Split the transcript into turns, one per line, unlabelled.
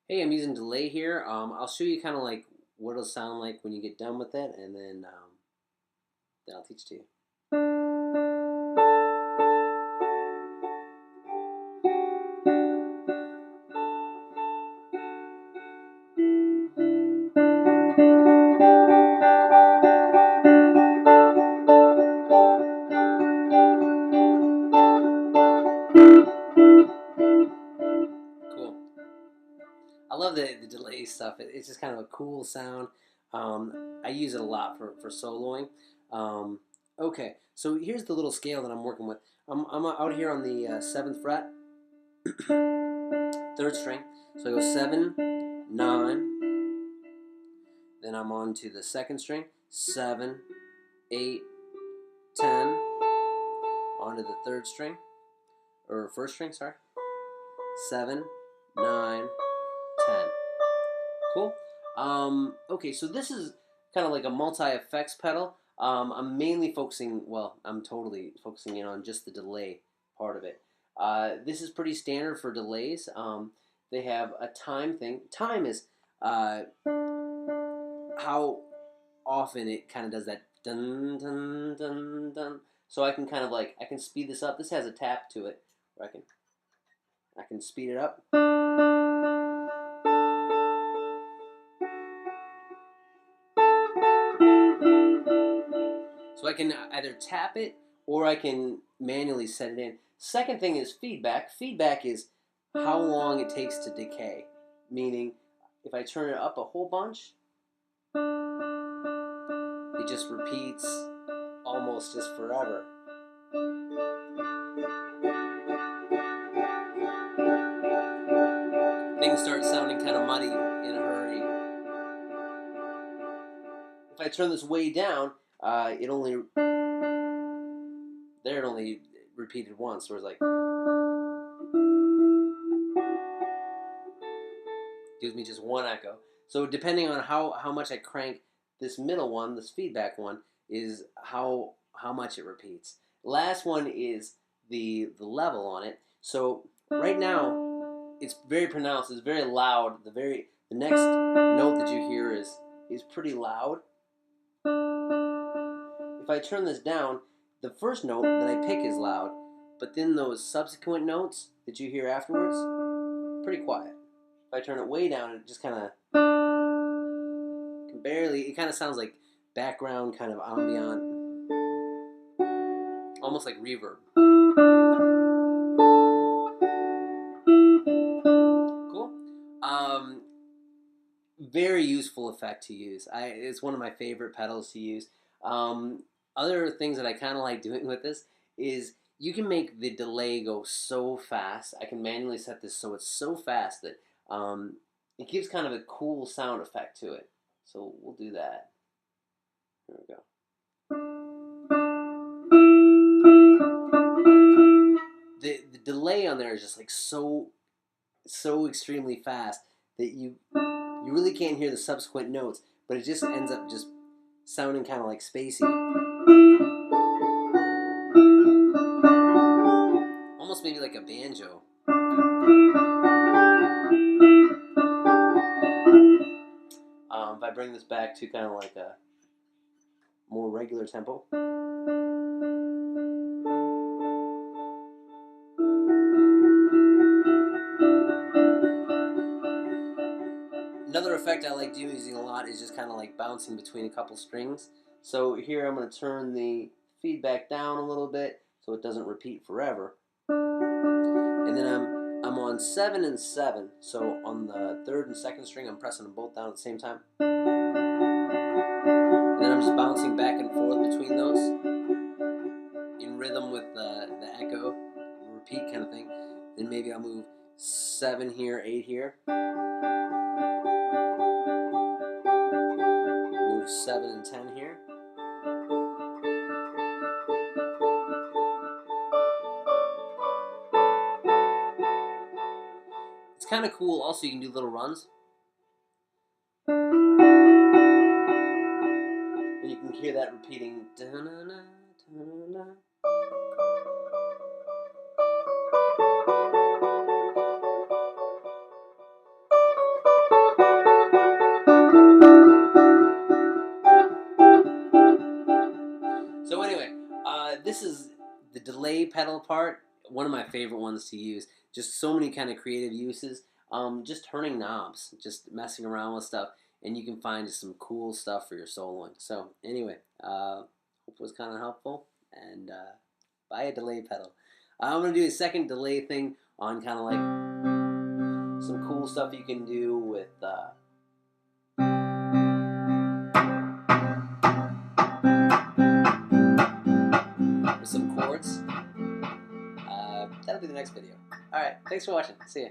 Hey, I'm using delay here. I'll show you kind of like what it'll sound like when you get done with it, and then I'll teach it to you. Cool. I love the delay stuff. It's just kind of a cool sound. I use it a lot for soloing. Okay, so here's the little scale that I'm working with. I'm out here on the 7th fret, 3rd string. So I go 7, 9, then I'm on to the 2nd string, 7, 8, 10, onto the 3rd string, or 1st string, sorry, 7, 9, 10. Cool. Okay, so this is kind of like a multi-effects pedal. I'm mainly focusing, well, I'm totally focusing in on just the delay part of it. This is pretty standard for delays. They have a time thing. Time is how often it kind of does that dun dun dun dun. So I can kind of like I can speed this up. This has a tap to it, where I can speed it up. So I can either tap it or I can manually set it in. Second thing is feedback. Feedback is how long it takes to decay. Meaning, if I turn it up a whole bunch, it just repeats almost just forever. Things start sounding kind of muddy in a hurry. If I turn this way down, it only repeated once. Where it's like gives me just one echo. So depending on how much I crank this middle one, this feedback one, is how much it repeats. Last one is the level on it. So right now it's very pronounced. It's very loud. The next note that you hear is pretty loud. If I turn this down, the first note that I pick is loud, but then those subsequent notes that you hear afterwards, pretty quiet. If I turn it way down, it just kind of can barely. It kind of sounds like background kind of ambient, almost like reverb. Cool. Very useful effect to use. It's one of my favorite pedals to use. Other things that I kind of like doing with this is you can make the delay go so fast. I can manually set this so it's so fast that it gives kind of a cool sound effect to it. So we'll do that. There we go. The delay on there is just like so extremely fast that you really can't hear the subsequent notes, but it just ends up just sounding kind of like spacey, almost maybe like a banjo. If I bring this back to kind of like a more regular tempo. Another effect I like using a lot is just kind of like bouncing between a couple strings. So here I'm going to turn the feedback down a little bit so it doesn't repeat forever. And then I'm on 7 and 7. So on the 3rd and 2nd string, I'm pressing them both down at the same time. And then I'm just bouncing back and forth between those in rhythm with the echo, repeat kind of thing. Then maybe I'll move 7 here, 8 here. Move 7 and 10 here. It's kind of cool. Also, you can do little runs. And you can hear that repeating. Da-na-na, da-na-na. pedal part, one of my favorite ones to use. Just so many kind of creative uses. Just turning knobs, just messing around with stuff, and you can find just some cool stuff for your soloing. So anyway, hope it was kind of helpful, and buy a delay pedal. I'm going to do a second delay thing on kind of like some cool stuff you can do with some chords. That'll be the next video. Alright, thanks for watching. See ya.